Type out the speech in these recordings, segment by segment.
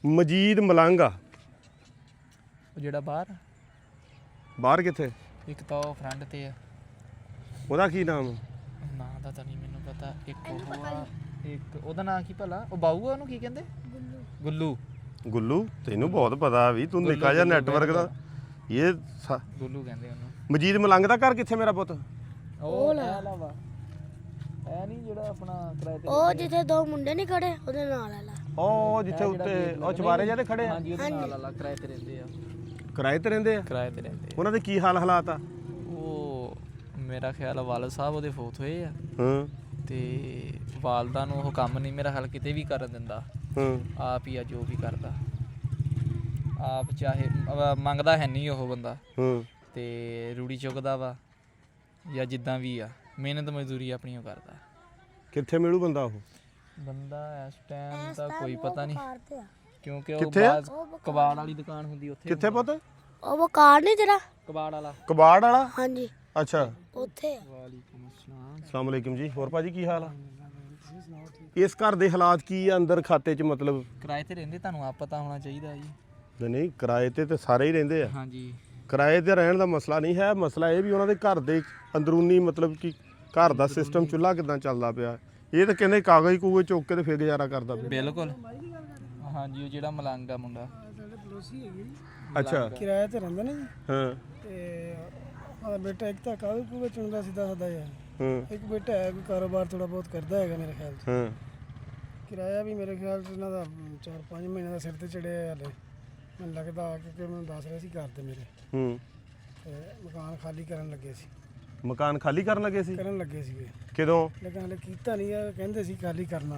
ਮਜੀਦ ਮਲੰਗ ਆ ਜਿਹੜਾ ਬਾਹਰ ਕਿੱਥੇ? ਇੱਕ ਤਾਂ ਉਹ ਫਰੰਟ ਤੇ ਆ, ਉਹਦਾ ਕੀ ਨਾਮ? ਨਾਂ ਦਾ ਤਾਂ ਨਹੀਂ ਮੈਨੂੰ ਪਤਾ। ਇੱਕ ਉਹ ਆ, ਇੱਕ ਉਹਦਾ ਨਾਂ ਕੀ ਭਲਾ, ਉਹ ਬਾਊ ਆ, ਉਹਨੂੰ ਕੀ ਕਹਿੰਦੇ? ਗੁੱਲੂ। ਗੁੱਲੂ? ਤੈਨੂੰ ਬਹੁਤ ਪਤਾ ਵੀ, ਤੂੰ ਨਿੱਕਾ ਜਿਹਾ ਨੈਟਵਰਕ ਦਾ ਇਹ ਗੁੱਲੂ ਕਹਿੰਦੇ ਉਹਨੂੰ। ਮਜੀਦ ਮਲੰਗ ਦਾ ਘਰ ਕਿੱਥੇ ਮੇਰਾ ਪੁੱਤ? ਉਹ ਲੈ ਵਾ ਐ ਨਹੀਂ ਜਿਹੜਾ ਆਪਣਾ ਕਿਰਾਏ ਤੇ ਉਹ ਜਿੱਥੇ ਦੋ ਮੁੰਡੇ ਨਹੀਂ ਖੜੇ ਉਹਦੇ ਨਾਲ ਵਾਲਾ। ਉਹ ਜਿੱਥੇ ਉੱਤੇ ਉਹ ਚਵਾਰੇ ਜਿਹੇ ਖੜੇ ਆ? ਹਾਂਜੀ ਉਹਦੇ ਨਾਲ ਵਾਲਾ ਕਿਰਾਏ ਤੇ ਰਹਿੰਦੇ ਆ। ਕਿਰਾਏ ਤੇ ਰਹਿੰਦੇ ਆ? ਕਿਰਾਏ ਤੇ ਰਹਿੰਦੇ ਆ। ਉਹਨਾਂ ਦੇ ਕੀ ਹਾਲਾਤ ਆ? ਉਹ ਮੇਰਾ ਖਿਆਲ ਵਾਲਦ ਸਾਹਿਬ ਉਹਦੇ ਫੌਤ ਹੋਏ ਆ। ਹਾਂ। ਤੇ ਵਾਲਦਾ ਨੂੰ ਉਹ ਕੰਮ ਨਹੀਂ ਮੇਰਾ ਖਿਆਲ ਕਿਤੇ ਵੀ ਕਰਨ ਦਿੰਦਾ। ਹਾਂ। ਆਪ ਹੀ ਆ ਜੋ ਵੀ ਕਰਦਾ ਆਪ, ਚਾਹੇ ਮੰਗਦਾ ਹੈ ਨਹੀਂ ਉਹ ਬੰਦਾ। ਹਾਂ। ਤੇ ਰੂੜੀ ਚੁੱਕਦਾ ਵਾ ਜਾਂ ਜਿੱਦਾਂ ਵੀ ਆ, ਮਿਹਨਤ ਮਜ਼ਦੂਰੀ ਆਪਣੀ ਉਹ ਕਰਦਾ। ਕਿੱਥੇ ਮਿਲੂ ਬੰਦਾ ਉਹ? ਬੰਦਾ ਇਸ ਟਾਈਮ ਦਾ ਕੋਈ ਪਤਾ ਨਹੀਂ, ਕਿਉਂਕਿ ਉਹ ਕਿੱਥੇ ਆ? ਕਬਾੜ ਵਾਲੀ ਦੁਕਾਨ ਹੁੰਦੀ ਉੱਥੇ। ਕਿੱਥੇ ਪੁੱਤ? ਉਹ ਕਾਰ ਨਹੀਂ ਤੇਰਾ ਕਬਾੜ ਵਾਲਾ। ਕਬਾੜ ਵਾਲਾ? ਹਾਂਜੀ ਅੱਛਾ। ਉੱਥੇ। ਵਾਲੇਕੁਮ ਅਸਲਾਮ। ਅਸਲਾਮ ਵਾਲੇਕੁਮ ਜੀ। ਹੋਰ ਭਾਜੀ ਕੀ ਹਾਲ ਆ? ਇਸ ਘਰ ਦੇ ਹਾਲਾਤ ਕੀ ਆ ਅੰਦਰ ਖਾਤੇ 'ਚ? ਮਤਲਬ ਕਿਰਾਏ ਤੇ ਰਹਿੰਦੇ, ਤੁਹਾਨੂੰ ਆਪ ਪਤਾ ਹੋਣਾ ਚਾਹੀਦਾ ਜੀ। ਨਹੀਂ, ਕਿਰਾਏ ਤੇ ਸਾਰੇ ਹੀ ਰਹਿੰਦੇ ਆ। ਹਾਂਜੀ। ਕਿਰਾਏ ਤੇ ਰਹਿਣ ਦਾ ਮਸਲਾ ਨਹੀਂ ਹੈ, ਮਸਲਾ ਇਹ ਵੀ ਉਹਨਾਂ ਦੇ ਘਰ ਦੇ ਅੰਦਰੂਨੀ, ਮਤਲਬ ਕਿ ਘਰ ਦਾ ਸਿਸਟਮ ਚੁੱਲ੍ਹਾ ਕਿਦਾਂ ਚੱਲਦਾ ਪਿਆ। ਇਹ ਤਾਂ ਕਹਿੰਦੇ ਕਾਗਜ਼ ਕੂਗੇ ਚੁੱਕ ਕੇ ਤੇ ਫਿਰ ਗੁਜ਼ਾਰਾ ਕਰਦਾ ਪਿਆ। ਬਿਲਕੁਲ। ਹਾਂਜੀ, ਉਹ ਜਿਹੜਾ ਮਲੰਗ ਆ ਮੁੰਡਾ। ਅੱਛਾ। ਕਿਰਾਏ ਤੇ ਰਹਿੰਦਾ ਨਾ ਜੀ। ਹਾਂ। ਤੇ ਆ ਬੇਟਾ ਇੱਕ ਤਾਂ ਕਾਗਜ਼ ਕੂਗੇ ਚੁਣਦਾ ਸਿੱਧਾ ਸਾਦਾ ਜਿਹਾ। ਹਾਂ। ਇੱਕ ਬੇਟਾ ਹੈ ਕੋਈ ਕਾਰੋਬਾਰ ਥੋੜਾ ਬਹੁਤ ਕਰਦਾ ਹੈਗਾ ਮੇਰੇ ਖਿਆਲ 'ਚ। ਹਾਂ। ਕਿਰਾਇਆ ਵੀ ਮੇਰੇ ਖਿਆਲ 'ਚ ਇਹਨਾਂ ਦਾ 4-5 ਮਹੀਨੇ ਦਾ ਸਿਰ ਤੇ ਚੜਿਆ ਹਲੇ। ਮੈਨੂੰ ਲੱਗਦਾ ਕਿਉਂਕਿ ਮੈਨੂੰ ਦੱਸ ਰਹੇ ਸੀ ਘਰ ਦੇ ਮੇਰੇ। ਹੂੰ। ਤੇ ਮਕਾਨ ਖਾਲੀ ਕਰਨ ਲੱਗੇ ਸੀ। ਮਕਾਨ ਖਾਲੀ ਕਰਨ ਲੱਗੇ ਸੀ? ਕਰਨ ਲੱਗੇ ਸੀਗੇ। ਕਦੋਂ? ਲੇਕਿਨ ਹਲੇ ਕੀਤਾ ਨਹੀਂ ਆ, ਕਹਿੰਦੇ ਸੀ ਖਾਲੀ ਕਰਨਾ।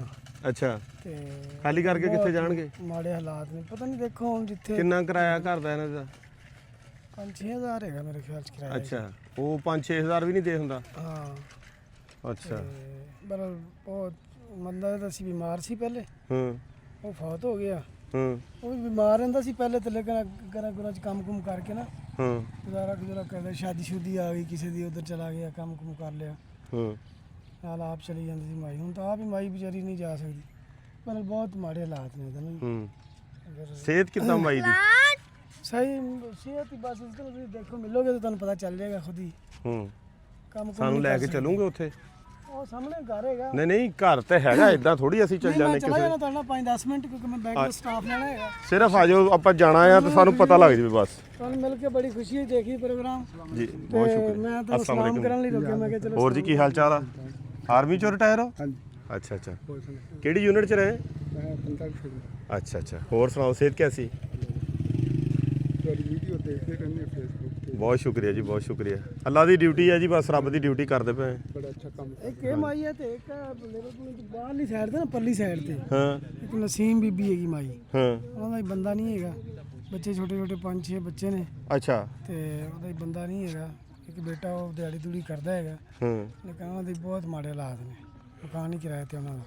ਅੱਛਾ। ਤੇ ਖਾਲੀ ਕਰਕੇ ਕਿੱਥੇ ਜਾਣਗੇ? ਮਾੜੇ ਹਾਲਾਤ ਨੇ, ਪਤਾ ਨਹੀਂ ਦੇਖੋ ਹੁਣ ਜਿੱਥੇ ਕਿੰਨਾ ਕਿਰਾਇਆ ਘਰ ਦਾ ਇਹਨਾਂ ਦਾ? 5-6 ਹਜ਼ਾਰ ਹੈਗਾ ਮੇਰੇ ਖਿਆਲ 'ਚ ਕਿਰਾਇਆ। ਅੱਛਾ। ਉਹ 5-6 ਹਜ਼ਾਰ ਵੀ ਨਹੀਂ ਦੇ ਹੁੰਦਾ? ਹਾਂ। ਅੱਛਾ। ਪਰ ਉਹ ਬੰਦਾ ਤਾਂ ਸੀ ਬਿਮਾਰ ਸੀ ਪਹਿਲੇ। ਹਾਂ। ਉਹ ਫੌਤ ਹੋ ਗਿਆ। ਹਾਂ। ਉਹ ਵੀ ਬਿਮਾਰ ਰਹਿੰਦਾ ਸੀ ਪਹਿਲੇ, ਤੇ ਲੇਕਿਨ ਘਰਾਂ 'ਚ ਕੰਮ ਕਰਕੇ ਨਾ ਹਾਂ। ਗੁਜ਼ਾਰਾ ਕਰਦਾ। ਸ਼ਾਦੀ ਆ ਗਈ ਕਿਸੇ ਦੀ, ਉਧਰ ਚਲਾ ਗਿਆ, ਕੰਮ ਕਰ ਲਿਆ। ਹਾਂ। ਨਾਲ ਆਪ ਚਲੀ ਜਾਂਦੀ ਸੀ ਮਾਈ। ਹੁਣ ਤਾਂ ਆਪ ਹੀ ਮਾਈ ਵਿਚਾਰੀ ਨਹੀਂ ਜਾ ਸਕਦੀ। ਪਰ ਬਹੁਤ ਮਾੜੇ ਹਾਲਾਤ ਨੇ ਉਹਦੇ ਨਾ। ਹੂੰ। ਸਿਹਤ ਕਿੱਦਾਂ ਮਾਈ ਦੀ? ਸਹੀ ਸਿਹਤ ਹੀ ਬਸ ਤੁਸੀਂ ਦੇਖੋ, ਮਿਲੋਗੇ ਤਾਂ ਤੁਹਾਨੂੰ ਪਤਾ ਚੱਲ ਜਾਏਗਾ ਖੁਦ ਹੀ। ਹੂੰ। ਕੰਮ ਸਾਨੂੰ ਲੈ ਕੇ ਚੱਲੂਗੇ ਉੱਥੇ? ਉਹ ਸਾਹਮਣੇ ਘਰ ਹੈਗਾ। ਨਹੀਂ, ਘਰ ਤੇ ਹੈਗਾ, ਇਦਾਂ ਥੋੜੀ ਅਸੀਂ ਚੱਲ ਜਾਂਦੇ ਚਲਾ ਜਾਣਾ ਤੁਹਾਡਾ 5-10 ਮਿੰਟ, ਕਿਉਂਕਿ ਮੈਂ ਬੈਂਕ ਦਾ ਸਟਾਫ ਲੈਣਾ ਹੈਗਾ। ਸਿਰਫ ਆ ਜਾਓ, ਆਪਾਂ ਜਾਣਾ ਆ ਤਾਂ ਸਾਨੂੰ ਪਤਾ ਲੱਗ ਜਾਵੇ ਬਸ। ਤੁਹਾਨੂੰ ਮਿਲ ਕੇ ਬੜੀ ਖੁਸ਼ੀ ਹੋਈ, ਦੇਖੀ ਪ੍ਰੋਗਰਾਮ ਜੀ ਬਹੁਤ ਸ਼ੁਕਰੀਆ। ਮੈਂ ਤਾਂ ਸਲਾਮ ਕਰਨ ਲਈ ਰੁਕਿਆ, ਮੈਂ ਕਿਹਾ ਚਲੋ। ਹੋਰ ਜੀ ਕੀ ਹਾਲ ਚਾਲ ਆ? ਆਰਮੀ ਚੋਂ ਰਿਟਾਇਰ ਹੋ? ਹਾਂਜੀ। ਅੱਛਾ ਅੱਛਾ। ਕਿਹੜੀ ਯੂਨਿਟ 'ਚ ਰਹੇ? ਮੈਂ 45 ਅੱਛਾ ਅੱਛਾ। ਹੋਰ ਸੁਣਾਓ, ਸਿਹਤ ਕੈਸੀ? ਤੁਹਾਡੀ ਵੀਡੀਓ ਦੇਖਦੇ ਰਹਿੰਦੇ ਫੇਸਬੁੱਕ ਤੇ। ਬਹੁਤ ਸ਼ੁਕਰੀਆ ਜੀ, ਬਹੁਤ ਸ਼ੁਕਰੀਆ। ਅੱਲਾ ਦੀ ਡਿਊਟੀ ਹੈ ਜੀ, ਬਸ ਰੱਬ ਦੀ ਡਿਊਟੀ ਕਰਦੇ ਪਏ। ਬੜਾ ਅੱਛਾ ਕੰਮ। ਇੱਕ ਇਹ ਮਾਈ ਹੈ ਤੇ ਇੱਕ ਬਾਹਰਲੀ ਸਾਈਡ ਤੇ ਨਾ, ਪਰਲੀ ਸਾਈਡ ਤੇ ਹਾਂ। ਇੱਕ ਨਸੀਮ ਬੀਬੀ ਹੈਗੀ ਮਾਈ। ਹਾਂ। ਉਹਨਾਂ ਦਾ ਹੀ ਬੰਦਾ ਨਹੀਂ ਹੈਗਾ। ਬੱਚੇ ਛੋਟੇ 5-6 ਬੱਚੇ ਨੇ। ਅੱਛਾ। ਤੇ ਉਹਦਾ ਹੀ ਬੰਦਾ ਨਹੀਂ ਹੈਗਾ। ਇੱਕ ਬੇਟਾ ਉਹ ਦਿਹਾੜੀ ਦੂੜੀ ਕਰਦਾ ਹੈਗਾ। ਹਾਂ। ਲੇਕਿਨ ਉਹਨਾਂ ਦੇ ਬਹੁਤ ਮਾੜੇ ਹਾਲਾਤ ਨੇ, ਮਕਾਨ ਨਹੀਂ ਕਿਰਾਏ ਤੇ ਉਹਨਾਂ ਦਾ।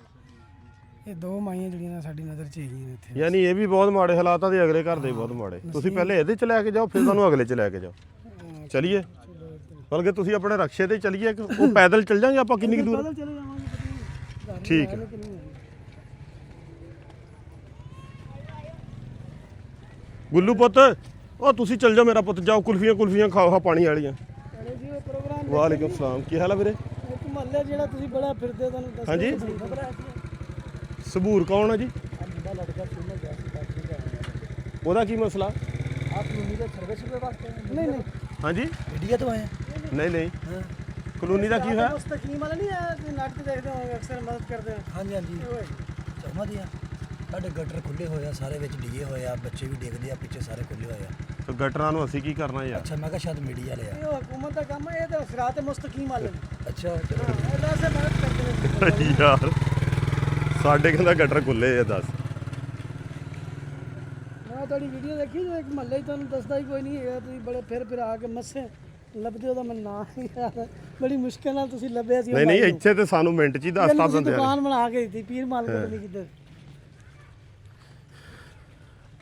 ਇਹ ਦੋ ਮਾਈਆਂ ਜਿਹੜੀਆਂ ਸਾਡੀ ਨਜ਼ਰ 'ਚ ਹੈਗੀਆਂ ਨੇ ਇੱਥੇ। ਯਾਨੀ ਇਹ ਵੀ ਬਹੁਤ ਮਾੜੇ ਹਾਲਾਤਾਂ ਦੇ, ਅਗਲੇ ਘਰ ਦੇ ਬਹੁਤ ਮਾੜੇ। ਤੁਸੀਂ ਪਹਿਲੇ ਇਹਦੇ 'ਚ ਲੈ ਕੇ ਜਾਓ, ਫਿਰ ਤੁਹਾਨੂੰ ਅਗਲੇ 'ਚ ਲੈ ਕੇ ਜਾਓ। ਚਲਿਏ, ਬਲਕਿ ਤੁਸੀਂ ਆਪਣੇ ਰਕਸ਼ੇ ਤੇ ਚਲੀਏ, ਉਹ ਪੈਦਲ ਚੱਲ ਜਾਂਗੇ ਆਪਾਂ। ਕਿੰਨੀ ਕੁ ਦੂਰ? ਚਲੇ ਜਾਵਾਂਗੇ। ਠੀਕ ਹੈ। ਗੁੱਲੂ ਪੁੱਤ, ਉਹ ਤੁਸੀਂ ਚੱਲ ਜਾਓ, ਮੇਰਾ ਪੁੱਤ ਜਾਓ, ਕੁਲਫੀਆਂ ਖਾਓ, ਪਾਣੀ ਵਾਲੀਆਂ। ਵਾਲੇਕੁਮ ਸਲਾਮ। ਕੀ ਹਾਲ ਆ ਵੀਰੇ? ਇੱਕ ਮਹੱਲੇ ਜਿਹੜਾ ਤੁਸੀਂ ਬੜਾ ਫਿਰਦੇ, ਤੁਹਾਨੂੰ ਦੱਸੋ। ਹਾਂਜੀ। ਸਬੂਰ ਕੌਣ ਆ ਜੀ? ਉਹਦਾ ਕੀ ਮਸਲਾ? ਨਹੀਂ ਹਾਂਜੀ। ਇੰਡੀਆ ਤੋਂ ਆਏ ਨਹੀਂ, ਕਲੋਨੀ ਦਾ ਕੀ ਹੋਇਆ? ਮੁਸਤਕੀਮ ਵਾਲਾ ਨਹੀਂ ਹੈ, ਨਾਟਕ ਦੇਖਦੇ ਹੋਗੇ ਅਕਸਰ, ਮਦਦ ਕਰਦੇ ਹੋ। ਹਾਂਜੀ। ਚਾਹੁੰਦੇ ਆ ਸਾਡੇ ਗਟਰ ਖੁੱਲੇ ਹੋਏ ਆ, ਸਾਰੇ ਵਿੱਚ ਡੀਏ ਹੋਏ ਆ, ਬੱਚੇ ਵੀ ਡਿੱਗਦੇ ਆ, ਪਿੱਛੇ ਸਾਰੇ ਖੁੱਲੇ ਹੋਏ ਆ। ਤੇ ਗਟਰਾਂ ਨੂੰ ਅਸੀਂ ਕੀ ਕਰਨਾ ਯਾਰ? ਅੱਛਾ, ਮੈਂ ਕਿਹਾ ਸ਼ਾਇਦ ਮੀਡੀਆ ਵਾਲੇ ਆ। ਇਹ ਹਕੂਮਤ ਦਾ ਕੰਮ ਹੈ, ਇਹ ਤਾਂ ਸਿਰਾਤ ਮੁਸਤਕੀਮ ਵਾਲੇ ਨੇ। ਅੱਛਾ ਚਲੋ। ਅੱਲਾਹ ਸੇ ਮਦਦ ਕਰਦੇ ਨੇ ਯਾਰ ਸਾਡੇ ਕਹਿੰਦਾ ਗਟਰ ਖੁੱਲੇ ਆ। ਦੱਸ, ਮੈਂ ਤੁਹਾਡੀ ਵੀਡੀਓ ਦੇਖੀ, ਜੋ ਇੱਕ ਮਹੱਲੇ 'ਚ ਤੁਹਾਨੂੰ ਦੱਸਦਾ ਹੀ ਕੋਈ ਨਹੀਂ ਹੈਗਾ। ਤੁਸੀਂ ਬੜੇ ਫਿਰ ਆ ਕੇ ਮੱਸੇ ਲੱਭਦੇ, ਉਹਦਾ ਮੈਨੂੰ ਨਾਂ ਨਹੀਂ ਯਾਦ। ਬੜੀ ਮੁਸ਼ਕਿਲ ਨਾਲ ਤੁਸੀਂ ਲੱਭਿਆ ਸੀ। ਨਹੀਂ, ਇੱਥੇ ਤੇ ਸਾਨੂੰ ਮਿੰਟ 'ਚ ਹੀ ਦੱਸਤਾ ਬੰਦੇ ਦੁਕਾਨ ਬਣਾ ਕੇ ਦਿੱਤੀ, ਪੀਰ ਮਾਲਕ ਪਤਾ ਨਹੀਂ ਕਿੱਧਰ।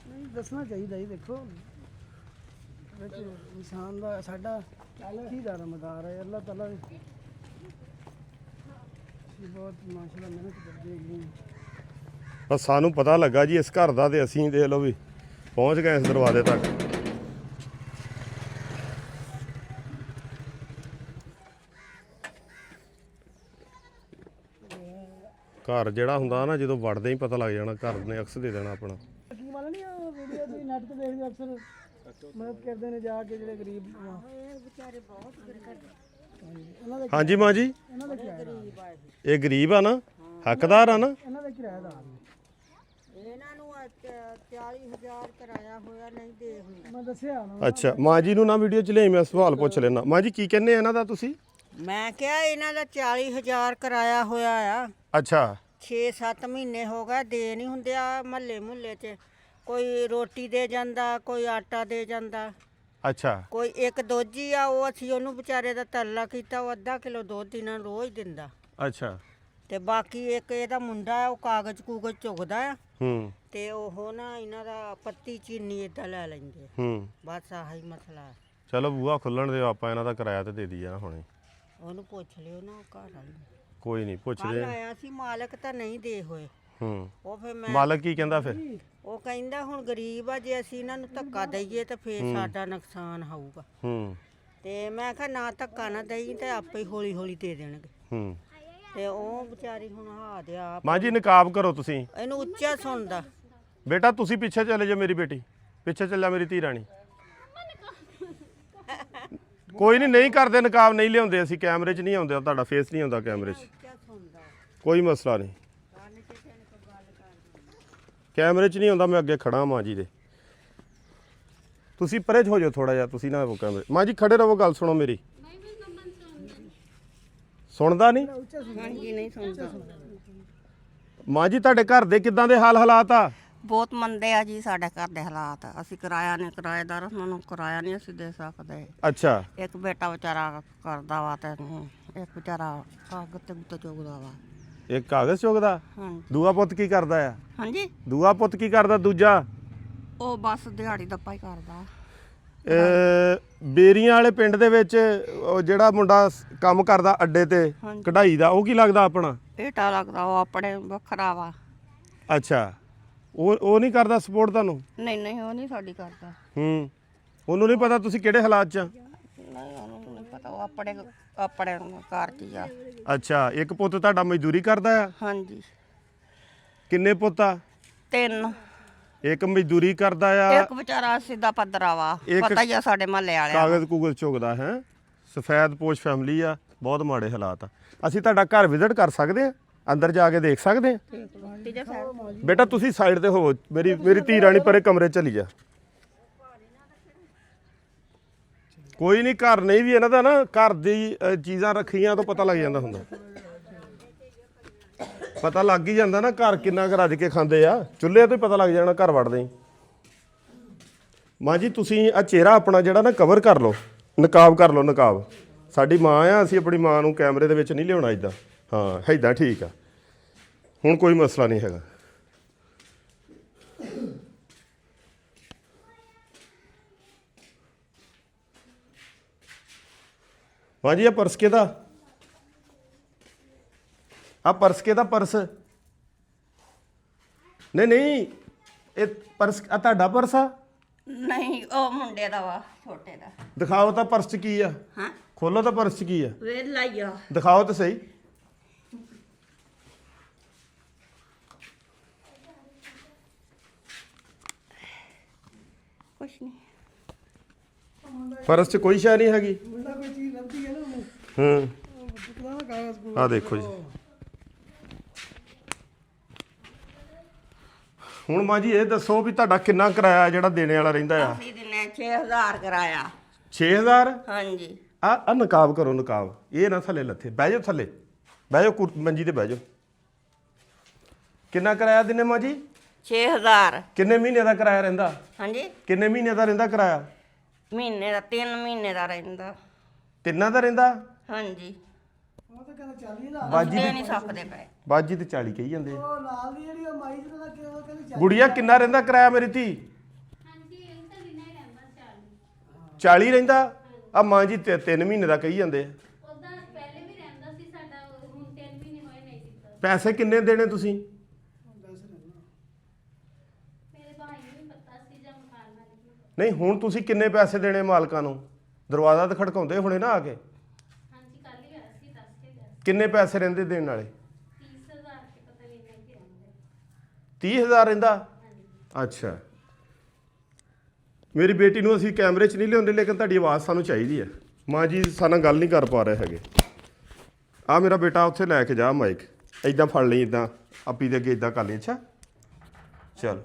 ਨਹੀਂ ਦੱਸਣਾ ਚਾਹੀਦਾ ਹੀ। ਦੇਖੋ ਵਿੱਚ ਇਨਸਾਨ ਦਾ ਸਾਡਾ ਕੀ ਦਾਰਮਦਾਰ ਹੈ। ਅੱਲਾਹ ਤਾਲਾ ਬਹੁਤ ਮਾਸ਼ਾਅੱਲਾ ਮਿਹਨਤ ਕਰਦੇ ਹੈਗੇ। ਬਸ ਸਾਨੂੰ ਪਤਾ ਲੱਗਾ ਜੀ ਇਸ ਘਰ ਦਾ ਤੇ ਅਸੀਂ ਦੇਖ ਲਓ ਵੀ ਪਹੁੰਚ ਗਏ ਇਸ ਦਰਵਾਜ਼ੇ ਤੱਕ। ਘਰ ਜਿਹੜਾ ਹੁੰਦਾ ਨਾ ਜਦੋਂ ਵੜਦੇ ਹੀ ਪਤਾ ਲੱਗ ਜਾਣਾ, ਘਰ ਨੇ ਅਕਸ ਦੇ ਦੇਣਾ ਆਪਣਾ। ਕੀ ਵਾਲਾ ਨਹੀਂ ਆ ਵੀਡੀਓ ਤੁਸੀਂ ਨੈਟ ਤੇ ਦੇਖਦੇ ਹੋ ਅਕਸਰ, ਮਦਦ ਕਰਦੇ ਨੇ ਜਾ ਕੇ ਜਿਹੜੇ ਗਰੀਬ ਵਿਚਾਰੇ ਬਹੁਤ ਇਹਨਾਂ ਦੇ ਹਾਂਜੀ ਮਾਂ ਜੀ, ਇਹਨਾਂ ਦਾ ਕਿਰਾਏਦਾਰ ਇਹ ਗਰੀਬ ਆ ਨਾ, ਹੱਕਦਾਰ ਆ ਨਾ। ਇਹਨਾਂ ਦਾ ਕਿਰਾਏਦਾਰ ਇਹਨਾਂ ਨੂੰ 40000 ਕਰਾਇਆ ਹੋਇਆ ਨਹੀਂ ਦੇ ਹੋਈ। ਮੈਂ ਦੱਸਿਆ ਨਾ। ਅੱਛਾ ਮਾਂ ਜੀ ਨੂੰ ਨਾ ਵੀਡੀਓ ਚ ਲਈ, ਮੈਂ ਸਵਾਲ ਪੁੱਛ ਲੈਣਾ। ਮਾਂ ਜੀ ਕੀ ਕਹਿੰਦੇ ਇਹਨਾਂ ਦਾ ਤੁਸੀਂ? ਮੈਂ ਕਿਹਾ ਇਹਨਾਂ ਦਾ 40000 ਕਰਾਇਆ ਹੋਇਆ ਆ। ਅੱਛਾ 6-7 ਮਹੀਨੇ ਹੋ ਗਏ ਦੇ ਨਹੀਂ ਹੁੰਦੇ ਆ। ਮਹੱਲੇ 'ਚ ਕੋਈ ਰੋਟੀ ਦੇ ਜਾਂਦਾ, ਕੋਈ ਆਟਾ ਦੇ ਜਾਂਦਾ, ਅੱਛਾ ਕੋਈ ਇੱਕ ਦੋਜੀ ਆ, ਉਹ ਅਸੀਂ ਉਹਨੂੰ ਵਿਚਾਰੇ ਦਾ ਤਰਲਾ ਕੀਤਾ, ਉਹ ਅੱਧਾ ਕਿਲੋ ਦੁੱਧ ਇਹਨਾਂ ਨੂੰ ਰੋਜ਼ ਦਿੰਦਾ। ਅੱਛਾ ਤੇ ਬਾਕੀ ਇੱਕ ਇਹਦਾ ਮੁੰਡਾ ਆ, ਉਹ ਕਾਗਜ਼ ਕੂਗਜ਼ ਚੁਗਦਾ ਆ ਹੂੰ ਤੇ ਉਹ ਨਾ ਇਹਨਾਂ ਦਾ ਪੱਤੀ ਚੀਨੀ ਇਦਾਂ ਲੈ ਲੈਂਦੇ ਆ। ਹੂੰ ਬਸ ਆਹੀ ਮਸਲਾ ਹੈ। ਚਲੋ ਬੂਹਾ ਖੁੱਲਣ ਦਿਓ, ਆਪਾਂ ਇਹਨਾਂ ਦਾ ਕਿਰਾਇਆ ਤੇ ਦੇ ਦਈਏ ਨਾ ਹੁਣੇ। ਉਹਨੂੰ ਪੁੱਛ ਲਿਓ ਨਾ, ਉਹ ਘਰ ਵਾਲੀ ਨੂੰ। ਕੋਈ ਨਹੀਂ ਕੱਲ ਪੁੱਛਦੇ। ਆਇਆ ਸੀ, ਮਾਲਕ ਤਾਂ ਨਹੀਂ ਦੇ ਹੋਏ। ਹੂੰ ਉਹ ਫਿਰ ਮੈਂ ਮਾਲਕ ਕੀ ਕਹਿੰਦਾ ਫਿਰ? ਉਹ ਕਹਿੰਦਾ ਹੁਣ ਗਰੀਬ ਆ, ਜੇ ਅਸੀਂ ਇਹਨਾਂ ਨੂੰ ਧੱਕਾ ਦਈਏ ਤਾਂ ਫੇਰ ਸਾਡਾ ਨੁਕਸਾਨ ਹੋਊਗਾ। ਹੂੰ ਤੇ ਮੈਂ ਕਿਹਾ ਨਾ ਧੱਕਾ ਨਾ ਦਈ ਤੇ ਆਪੇ ਹੀ ਹੌਲੀ ਹੌਲੀ ਦੇ ਦੇਣਗੇ। ਹੂੰ ਤੇ ਉਹ ਵਿਚਾਰੀ ਹੁਣ ਹਾ ਦੇ ਆਪ ਮਾਂ ਜੀ ਨਕਾਬ ਕਰੋ ਤੁਸੀਂ। ਇਹਨੂੰ ਉੱਚਾ ਸੁਣਦਾ। ਬੇਟਾ ਤੁਸੀਂ ਪਿੱਛੇ ਚਲੇ ਜਾਓ, ਮੇਰੀ ਬੇਟੀ ਪਿੱਛੇ ਚੱਲਿਆ, ਮੇਰੀ ਧੀ ਰਾਣੀ। ਕੋਈ ਨਹੀਂ ਕਰਦੇ ਨਕਾਬ, ਨਹੀਂ ਲਿਆਉਂਦੇ ਅਸੀਂ, ਕੈਮਰੇ 'ਚ ਨਹੀਂ ਆਉਂਦੇ, ਤੁਹਾਡਾ ਫੇਸ ਨਹੀਂ ਆਉਂਦਾ ਕੈਮਰੇ 'ਚ, ਉੱਚਾ ਸੁਣਦਾ। ਕੋਈ ਮਸਲਾ ਨਹੀਂ। ਕੈਮਰੇ 'ਚ ਨਹੀਂ ਆਉਂਦਾ, ਮੈਂ ਅੱਗੇ ਖੜਾ ਮਾਂ ਜੀ ਦੇ। ਤੁਸੀਂ ਪਰੇ ਹੋ ਜਾਓ ਥੋੜਾ ਜਿਹਾ, ਤੁਸੀਂ ਨਾ ਹੋ ਕੈਮਰੇ। ਮਾਂ ਜੀ ਖੜੇ ਰਹੋ, ਗੱਲ ਸੁਣੋ ਮੇਰੀ। ਸੁਣਦਾ ਨਹੀਂ? ਹਾਂਜੀ ਨਹੀਂ ਸੁਣਦਾ। ਮਾਂ ਜੀ ਤੁਹਾਡੇ ਘਰ ਦੇ ਕਿੱਦਾਂ ਦੇ ਹਾਲਾਤ ਆ? ਬਹੁਤ ਮੰਦੇ ਆ ਜੀ ਸਾਡੇ ਘਰ ਦੇ ਹਾਲਾਤ। ਅਸੀਂ ਕਿਰਾਇਆ ਨਹੀਂ, ਕਿਰਾਏਦਾਰ ਉਹਨਾਂ ਨੂੰ ਕਿਰਾਇਆ ਨਹੀਂ ਅਸੀਂ ਦੇ ਸਕਦੇ। ਅੱਛਾ ਇੱਕ ਬੇਟਾ ਵਿਚਾਰਾ ਕਰਦਾ ਵਾ ਤੇ ਇੱਕ ਵਿਚਾਰਾ ਕਾਗਜ਼ ਤੇ ਉੱਤੇ ਚੁਗਦਾ ਵਾ। ਇੱਕ ਕਾਗਜ਼ ਚੁਗਦਾ, ਹਾਂਜੀ ਦੂਆ ਪੁੱਤ ਕੀ ਕਰਦਾ ਆ? ਹਾਂਜੀ ਦੂਆ ਪੁੱਤ ਕੀ ਕਰਦਾ ਦੂਜਾ? ਉਹ ਬਸ ਦਿਹਾੜੀ ਦੱਪਾ ਹੀ ਕਰਦਾ। ਬੇਰੀਆਂ ਵਾਲੇ ਪਿੰਡ ਦੇ ਵਿੱਚ ਉਹ ਜਿਹੜਾ ਮੁੰਡਾ ਕੰਮ ਕਰਦਾ ਅੱਡੇ ਤੇ ਹਾਂਜੀ। ਕਢਾਈ ਦਾ, ਉਹ ਕੀ ਲੱਗਦਾ ਆਪਣਾ? ਬੇਟਾ ਲੱਗਦਾ, ਉਹ ਆਪਣੇ ਵੱਖਰਾ ਵਾ। ਅੱਛਾ ਉਹ ਨਹੀਂ ਕਰਦਾ ਸਪੋਰਟ ਤੁਹਾਨੂੰ? ਨਹੀਂ ਉਹ ਨਹੀਂ ਸਾਡੀ ਕਰਦਾ। ਹੂੰ ਉਹਨੂੰ ਨਹੀਂ ਪਤਾ ਤੁਸੀਂ ਕਿਹੜੇ ਹਾਲਾਤ 'ਚ ਆ? ਨਹੀਂ ਉਹਨੂੰ ਨਹੀਂ ਪਤਾ, ਉਹ ਆਪਣੇ ਘਰ 'ਚ ਹੀ ਆ। ਅੱਛਾ ਇੱਕ ਪੁੱਤ ਤੁਹਾਡਾ ਮਜ਼ਦੂਰੀ ਕਰਦਾ ਆ? ਹਾਂਜੀ ਕਿੰਨੇ ਪੁੱਤ ਆ? 3। ਇੱਕ ਮਜ਼ਦੂਰੀ ਕਰਦਾ ਆ, ਇੱਕ ਵਿਚਾਰਾ ਸਿੱਧਾ ਪੱਧਰਾ ਵਾ, ਇੱਕ ਪਤਾ ਹੀ ਆ ਸਾਡੇ ਮਹੱਲੇ ਵਾਲਿਆਂ ਨੂੰ। ਕਾਗਜ਼ ਕੂਗਜ਼ ਚੁਗਦਾ ਹੈ। ਸਫੈਦ ਪੋਸ਼ ਫੈਮਿਲੀ ਆ, ਬਹੁਤ ਮਾੜੇ ਹਾਲਾਤ ਆ। ਅਸੀਂ ਤੁਹਾਡਾ ਘਰ ਵਿਜ਼ਿਟ ਕਰ ਸਕਦੇ ਆ? ਅੰਦਰ ਜਾ ਕੇ ਦੇਖ ਸਕਦੇ ਆ? ਬੇਟਾ ਤੁਸੀਂ ਸਾਈਡ ਤੇ ਹੋਵੋ, ਮੇਰੀ ਧੀ ਰਾਣੀ ਪਰੇ ਕਮਰੇ ਚਲੀ ਜਾ। ਕੋਈ ਨਹੀਂ, ਘਰ ਨਹੀਂ ਵੀ ਇਹਨਾਂ ਦਾ ਨਾ, ਘਰ ਦੀ ਚੀਜ਼ਾਂ ਰੱਖੀਆਂ ਤੋਂ ਪਤਾ ਲੱਗ ਜਾਂਦਾ ਹੁੰਦਾ, ਪਤਾ ਲੱਗ ਹੀ ਜਾਂਦਾ ਨਾ ਘਰ ਕਿੰਨਾ ਕੁ ਰੱਜ ਕੇ ਖਾਂਦੇ ਆ। ਚੁੱਲ੍ਹੇ ਤੋਂ ਹੀ ਪਤਾ ਲੱਗ ਜਾਣਾ ਘਰ ਵੜਦੇ ਹੀ। ਮਾਂ ਜੀ ਤੁਸੀਂ ਆ ਚਿਹਰਾ ਆਪਣਾ ਜਿਹੜਾ ਨਾ ਕਵਰ ਕਰ ਲਓ, ਨਕਾਬ ਕਰ ਲਓ, ਨਕਾਬ। ਸਾਡੀ ਮਾਂ ਆ, ਅਸੀਂ ਆਪਣੀ ਮਾਂ ਨੂੰ ਕੈਮਰੇ ਦੇ ਵਿੱਚ ਨਹੀਂ ਲਿਆਉਣਾ ਇੱਦਾਂ। ਹਾਂ ਇੱਦਾਂ ਠੀਕ ਆ, ਹੁਣ ਕੋਈ ਮਸਲਾ ਨਹੀਂ ਹੈਗਾ। ਮਾਂ ਜੀ ਇਹ ਪਰਸ ਕਿਹਦਾ? ਆ ਪਰਸ ਕਿਹਦਾ? ਪਰਸ ਨਹੀਂ ਇਹ ਪਰਸ ਆ ਤੁਹਾਡਾ ਪਰਸ ਆ? ਨਹੀਂ ਉਹ ਮੁੰਡੇ ਦਾ ਵਾ, ਛੋਟੇ ਦਾ। ਦਿਖਾਓ ਤਾਂ ਪਰਸ 'ਚ ਕੀ ਆ। ਹਾਂ ਖੋਲੋ ਤਾਂ ਪਰਸ 'ਚ ਕੀ ਆ, ਵੇਲਾ ਹੀ ਆ। ਦਿਖਾਓ ਤਾਂ ਸਹੀ। ਕੁਛ ਨਹੀਂ। ਪਰਸ 'ਚ ਕੋਈ ਸ਼ੈ ਨਹੀਂ ਹੈਗੀ। ਮੁੰਡਾ ਕੋਈ ਚੀਜ਼ ਲੱਭਦੀ ਹੈ ਨਾ ਉਹਨੂੰ, ਹਾਂ ਉਹ ਟੁਕੜਾ ਨਾ ਕਾਗਜ਼ ਕੂਗਜ਼। ਆ ਦੇਖੋ ਜੀ। ਹੁਣ ਮਾਂ ਜੀ ਇਹ ਦੱਸੋ ਵੀ ਤੁਹਾਡਾ ਕਿੰਨਾ ਕਿਰਾਇਆ ਜਿਹੜਾ ਦੇਣੇ ਵਾਲਾ ਰਹਿੰਦਾ ਆ? ਅਸੀਂ ਦਿਨੇ 6000 ਕਰਾਇਆ। 6000? ਹਾਂਜੀ ਆ ਨਕਾਬ ਕਰੋ, ਨਕਾਬ। ਇਹ ਨਾ ਥੱਲੇ ਲੱਥੇ, ਬਹਿ ਜਾਓ ਥੱਲੇ, ਬਹਿ ਜਾਓ ਮੰਜੀ ਤੇ ਬਹਿ ਜਾਓ। ਕਿੰਨਾ ਕਿਰਾਇਆ ਦਿੰਨੇ ਮਾਂ ਜੀ? 6000। ਕਿੰਨੇ ਮਹੀਨੇ ਦਾ ਕਿਰਾਇਆ ਰਹਿੰਦਾ? ਹਾਂਜੀ ਕਿੰਨੇ ਮਹੀਨੇ ਦਾ ਰਹਿੰਦਾ ਕਿਰਾਇਆ? ਮਹੀਨੇ ਦਾ 3 ਮਹੀਨੇ ਦਾ ਰਹਿੰਦਾ। ਤਿੰਨਾਂ ਦਾ ਰਹਿੰਦਾ? ਹਾਂਜੀ ਉਹ ਤਾਂ ਕਹਿੰਦਾ 40,000। ਬਾਜੀ ਦੇ ਦੀ ਨਹੀਂ ਸਕਦੇ ਪਏ। ਬਾਜੀ ਤੇ 40 ਕਹੀ ਜਾਂਦੇ ਆ। ਉਹ ਨਾਲ ਦੀ ਜਿਹੜੀ ਉਹ ਮਾਈ ਜਿਹਦਾ ਕਿ ਉਹ ਕਹਿੰਦੀ 40। ਗੁੜੀਆ ਕਿੰਨਾ ਰਹਿੰਦਾ ਕਿਰਾਇਆ ਮੇਰੀ ਧੀ? 40 ਰਹਿੰਦਾ? ਆ ਮਾਂ ਜੀ 3 ਮਹੀਨੇ ਦਾ ਕਹੀ ਜਾਂਦੇ ਆ। ਉਹਦਾ ਪਹਿਲੇ ਵੀ ਰਹਿੰਦਾ ਸੀ ਸਾਡਾ, ਹੁਣ 3 ਮਹੀਨੇ ਹੋਏ ਨਹੀਂ ਦਿੱਤਾ। ਪੈਸੇ ਕਿੰਨੇ ਦੇਣੇ ਤੁਸੀਂ? ਨਹੀਂ ਹੁਣ ਤੁਸੀਂ ਕਿੰਨੇ ਪੈਸੇ ਦੇਣੇ ਮਾਲਕਾਂ ਨੂੰ? ਦਰਵਾਜ਼ਾ ਤਾਂ ਖੜਕਾਉਂਦੇ ਹੁਣੇ ਨਾ ਆ ਕੇ। ਕਿੰਨੇ ਪੈਸੇ ਰਹਿੰਦੇ ਦੇਣ ਵਾਲੇ? 30,000 ਰਹਿੰਦਾ। ਅੱਛਾ, ਮੇਰੀ ਬੇਟੀ ਨੂੰ ਅਸੀਂ ਕੈਮਰੇ 'ਚ ਨਹੀਂ ਲਿਆਉਂਦੇ, ਲੇਕਿਨ ਤੁਹਾਡੀ ਆਵਾਜ਼ ਸਾਨੂੰ ਚਾਹੀਦੀ ਹੈ। ਮਾਂ ਜੀ ਸਾਡੇ ਨਾਲ ਗੱਲ ਨਹੀਂ ਕਰ ਪਾ ਰਹੇ ਹੈਗੇ। ਆ ਮੇਰਾ ਬੇਟਾ ਉੱਥੇ ਲੈ ਕੇ ਜਾ ਮਾਈਕ, ਇਦਾਂ ਫੜ ਲਈ, ਇਦਾਂ ਆਪੀ ਦੇ ਅੱਗੇ ਇਦਾਂ ਕਰ ਲਈ। ਅੱਛਾ ਚਲ,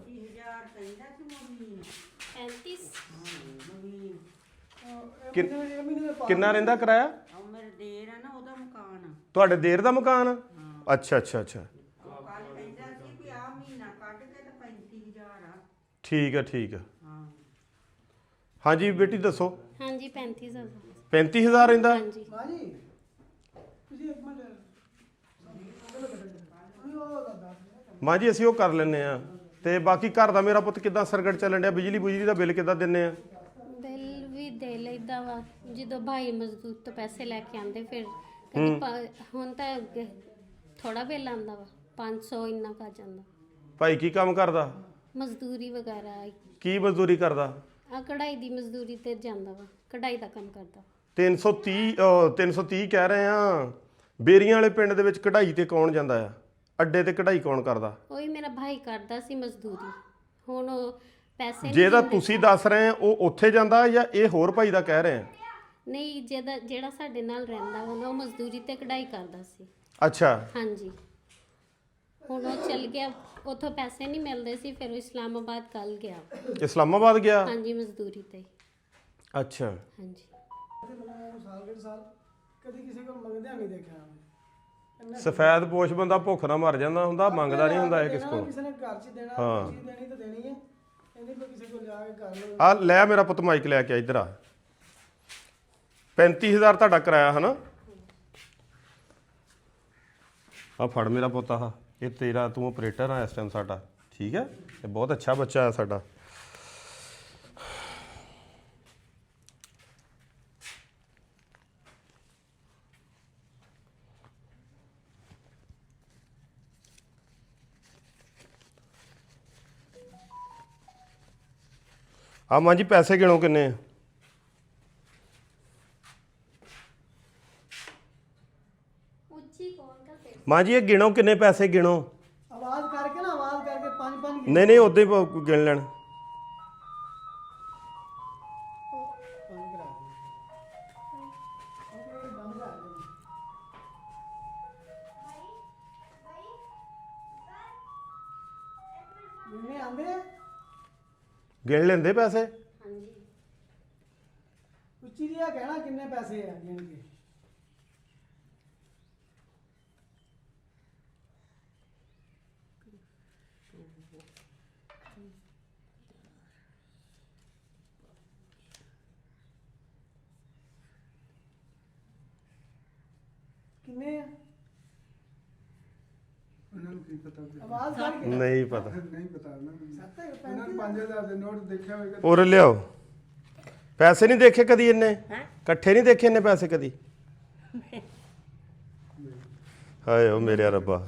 ਕਿੰਨਾ ਰਹਿੰਦਾ ਕਿਰਾਇਆ? ਉਹ ਮੇਰੇ ਦੇਰ ਆ ਨਾ, ਉਹਦਾ ਮਕਾਨ ਆ। ਤੁਹਾਡੇ ਦੇਰ ਦਾ ਮਕਾਨ ਆ? ਅੱਛਾ ਅੱਛਾ ਅੱਛਾ, ਉਹ ਕੱਲ ਕਹਿੰਦਾ ਸੀ ਵੀ ਆ ਮਹੀਨਾ ਕੱਢ ਕੇ ਤਾਂ 35,000 ਆ। ਠੀਕ ਆ ਠੀਕ ਆ। ਹਾਂ ਹਾਂਜੀ ਬੇਟੀ ਦੱਸੋ। ਹਾਂਜੀ 35,000 35,000 ਰਹਿੰਦਾ? ਹਾਂਜੀ। ਮਾਂ ਜੀ ਤੁਸੀਂ ਇੱਕ ਮਿੰਟ ਮਾਂ ਜੀ ਅਸੀਂ ਉਹ ਕਰ ਲੈਂਦੇ ਆ। ਤੇ ਬਾਕੀ ਘਰ ਦਾ ਮੇਰਾ ਪੁੱਤ ਕਿੱਦਾਂ ਸਰਗਟ ਚੱਲਣ ਡਿਆ? ਬਿਜਲੀ ਬੁਜਲੀ ਦਾ ਬਿੱਲ ਕਿੱਦਾਂ ਦਿੰਦੇ ਆ? ਬਿੱਲ ਵੀ ਦੇ ਲਈਦਾ ਵਾ ਜਦੋਂ ਭਾਈ ਮਜ਼ਦੂਰ ਤੋਂ ਪੈਸੇ ਲੈ ਕੇ ਆਉਂਦੇ, ਫਿਰ ਕਦੀ ਹੁਣ ਤਾਂ ਥੋੜਾ ਬਿੱਲ ਆਉਂਦਾ ਵਾ 500 ਇੰਨਾ ਕੁ ਆ ਜਾਂਦਾ। ਭਾਈ ਕੀ ਕੰਮ ਕਰਦਾ? ਮਜ਼ਦੂਰੀ ਵਗੈਰਾ ਕੀ ਮਜ਼ਦੂਰੀ ਕਰਦਾ? ਆ ਕਢਾਈ ਦੀ ਮਜ਼ਦੂਰੀ ਤੇ ਜਾਂਦਾ ਵਾ, ਕਢਾਈ ਦਾ ਕੰਮ ਕਰਦਾ। 330 ਕਹਿ ਰਹੇ ਆ। ਬੇਰੀਆਂ ਵਾਲੇ ਪਿੰਡ ਦੇ ਵਿੱਚ ਕਢਾਈ ਤੇ ਕੌਣ ਜਾਂਦਾ ਆ? ਅੱਡੇ ਤੇ ਕਢਾਈ ਕੌਣ ਕਰਦਾ? ਉਹੀ ਮੇਰਾ ਭਾਈ ਕਰਦਾ ਸੀ ਮਜ਼ਦੂਰੀ, ਹੁਣ ਉਹ ਪੈਸੇ ਨਹੀਂ ਜਿਹਦਾ ਦਿੰਦੇ। ਤੁਸੀਂ ਦੱਸ ਰਹੇ ਆ ਉਹ ਉੱਥੇ ਜਾਂਦਾ ਜਾਂ ਇਹ ਹੋਰ ਭਾਈ ਦਾ ਕਹਿ ਰਹੇ ਆ? ਨਹੀਂ, ਜਿਹੜਾ ਸਾਡੇ ਨਾਲ ਰਹਿੰਦਾ ਵਾ ਨਾ, ਉਹ ਮਜ਼ਦੂਰੀ ਤੇ ਕਢਾਈ ਕਰਦਾ ਸੀ। ਅੱਛਾ ਹਾਂਜੀ, ਹੁਣ ਉਹ ਚੱਲ ਗਿਆ, ਉੱਥੋਂ ਪੈਸੇ ਨਹੀਂ ਮਿਲਦੇ ਸੀ, ਫਿਰ ਉਹ ਇਸਲਾਮਾਬਾਦ ਕੱਲ ਗਿਆ। ਇਸਲਾਮਾਬਾਦ ਗਿਆ? ਹਾਂਜੀ, ਮਜ਼ਦੂਰੀ ਤੇ। ਅੱਛਾ ਹਾਂਜੀ, ਸਾਲ ਡੇਢ ਸਾਲ ਕਦੀ ਕਿਸੇ ਕੋਲ ਮੰਗਦਿਆਂ ਨਹੀਂ ਦੇਖਿਆ। ਸਫੈਦ ਪੋਸ਼ ਬੰਦਾ ਭੁੱਖ ਨਾ ਮਰ ਜਾਂਦਾ ਹੁੰਦਾ, ਮੰਗਦਾ ਨਹੀਂ ਹੁੰਦਾ ਇਹ ਕਿਸ ਕੋਲ। ਕਿਸੇ ਨੇ ਘਰ 'ਚ ਦੇਣਾ, ਚੀਜ਼ ਦੇਣੀ ਤਾਂ ਦੇਣੀ ਹੈ, ਇਹਦੀ ਕੋਈ ਕਿਸੇ ਕੋਲ ਜਾ ਕੇ ਕਰ ਲਓ। ਆ ਲੈ ਮੇਰਾ ਪੁੱਤ ਮਾਈਕ ਲੈ ਕੇ ਇੱਧਰ ਆ। 35,000 ਤੁਹਾਡਾ ਕਿਰਾਇਆ ਹੈ ਨਾ? ਆ ਫੜ ਮੇਰਾ ਪੁੱਤ, ਆ ਇਹ ਤੇਰਾ, ਤੂੰ ਆਪਰੇਟਰ ਆ ਇਸ ਟਾਈਮ ਸਾਡਾ, ਠੀਕ ਹੈ? ਇਹ ਬਹੁਤ ਅੱਛਾ ਬੱਚਾ ਹੈ ਸਾਡਾ। ਆ ਮਾਂ ਜੀ ਪੈਸੇ ਗਿਣੋ ਕਿੰਨੇ ਆ? ਮਾਂ ਜੀ ਇਹ ਗਿਣੋ ਕਿੰਨੇ ਪੈਸੇ ਗਿਣੋ। ਆਵਾਜ਼ ਕਰਕੇ ਨਾ, ਆਵਾਜ਼ ਕਰਕੇ 5-5 ਨਹੀਂ ਨਹੀਂ ਉਦਾਂ ਹੀ ਗਿਣ ਲੈਣ। ਜਿੰਨੇ ਆਂਦੇ ਆ ਗਿਣ ਲੈਂਦੇ ਪੈਸੇ? ਹਾਂਜੀ। ਉੱਚੀ ਜਿਹਾ ਕਹਿਣਾ ਕਿੰਨੇ ਪੈਸੇ ਆ ਗਿਣ ਕੇ। ਕਿੰਨੇ ਆ? ਉਹਨਾਂ ਨੂੰ ਕੀ ਪਤਾ? ਆਵਾਜ਼ ਕਰਕੇ ਨਹੀਂ ਪਤਾ। ਨਹੀਂ ਪਤਾ ਉਹਨਾਂ ਨੂੰ 5,000 ਦੇ ਨੋਟ ਦੇਖਿਆ ਹੋਵੇਗਾ। ਉਰੇ ਲਿਆਓ। ਪੈਸੇ ਨਹੀਂ ਦੇਖੇ ਕਦੀ ਇੰਨੇ? ਇਕੱਠੇ ਨਹੀਂ ਦੇਖੇ ਇੰਨੇ ਪੈਸੇ ਕਦੀ? ਹਾਏ ਓ ਮੇਰੇ ਰੱਬਾ।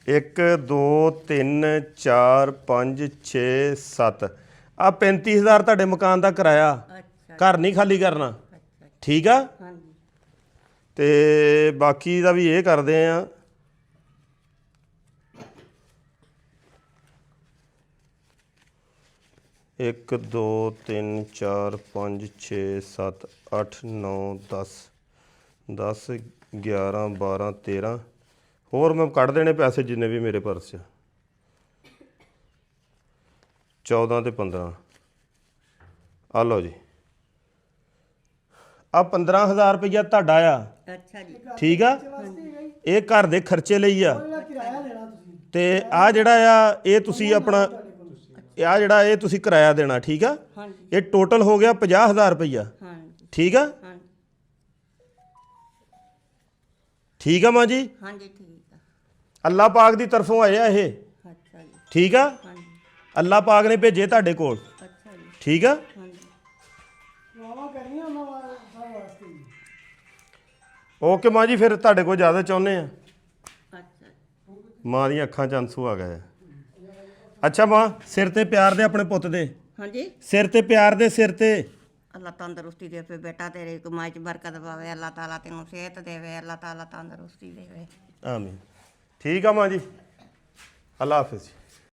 1 2 3 4 5 6 7 ਆ 35,000 ਤੁਹਾਡੇ ਮਕਾਨ ਦਾ ਕਿਰਾਇਆ। ਘਰ ਨਹੀਂ ਖਾਲੀ ਕਰਨਾ, ਠੀਕ ਆ? ਤੇ ਬਾਕੀ ਦਾ ਵੀ ਇਹ ਕਰਦੇ ਆ। ਇੱਕ 2 3 4 5 6 7 8 9 10 10 11 12 13 ਹੋਰ ਮੈਂ ਕੱਢ ਦੇਣੇ ਪੈਸੇ ਜਿੰਨੇ ਵੀ ਮੇਰੇ ਪਰਸ 'ਚ। 14 ਤੇ 15 ਆ ਲਓ ਜੀ। ਆ 15,000 ਰੁਪਈਆ ਤੁਹਾਡਾ ਆ। ਅੱਛਾ ਜੀ। ਠੀਕ ਆ? ਇਹ ਘਰ ਦੇ ਖਰਚੇ ਲਈ ਆ। ਕਿਰਾਇਆ ਦੇਣਾ ਤੁਸੀਂ। ਤੇ ਆ ਜਿਹੜਾ ਆ ਇਹ ਤੁਸੀਂ ਆਪਣਾ ਆ ਜਿਹੜਾ ਇਹ ਤੁਸੀਂ ਕਿਰਾਇਆ ਦੇਣਾ, ਠੀਕ ਆ? ਇਹ ਟੋਟਲ ਹੋ ਗਿਆ 50,000 ਰੁਪਈਆ, ਠੀਕ ਆ? ਠੀਕ ਆ ਮਾਂ ਜੀ? ਹਾਂਜੀ ਠੀਕ ਆ। ਅੱਲਾਹ ਪਾਕ ਦੀ ਤਰਫੋਂ ਆਏ ਆ ਇਹ, ਅੱਛਾ ਜੀ। ਠੀਕ ਆ? ਅੱਲਾਹ ਪਾਕ ਨੇ ਭੇਜੇ ਤੁਹਾਡੇ ਕੋਲ, ਅੱਛਾ ਜੀ। ਠੀਕ ਆ? ਦੁਆਵਾਂ ਕਰਨੀਆਂ ਉਹਨਾਂ ਵਾਸਤੇ। ਓਕੇ ਮਾਂ ਜੀ, ਫਿਰ ਤੁਹਾਡੇ ਕੋਲ ਜ਼ਿਆਦਾ ਚਾਹੁੰਦੇ ਆ। ਅੱਛਾ। ਮਾਂ ਦੀਆਂ ਅੱਖਾਂ 'ਚ ਅੰਸੂ ਆ ਗਏ। ਅੱਛਾ ਮਾਂ, ਸਿਰ ਤੇ ਪਿਆਰ ਦੇ ਆਪਣੇ ਪੁੱਤ ਦੇ, ਹਾਂਜੀ ਸਿਰ ਤੇ ਪਿਆਰ ਦੇ, ਸਿਰ ਤੇ। ਅੱਲਾ ਤੰਦਰੁਸਤੀ ਦੇਵੇ ਬੇਟਾ, ਤੇਰੀ ਕਮਾਈ 'ਚ ਬਰਕਤ ਪਾਵੇ, ਅੱਲਾ ਤਾਲਾ ਤੈਨੂੰ ਸਿਹਤ ਦੇਵੇ, ਅੱਲਾ ਤਾਲਾ ਤੰਦਰੁਸਤੀ ਦੇਵੇ। ਆਮੀਨ। ਠੀਕ ਆ ਮਾਂ ਜੀ, ਅੱਲਾ ਹਾਫਿਜ਼ ਜੀ।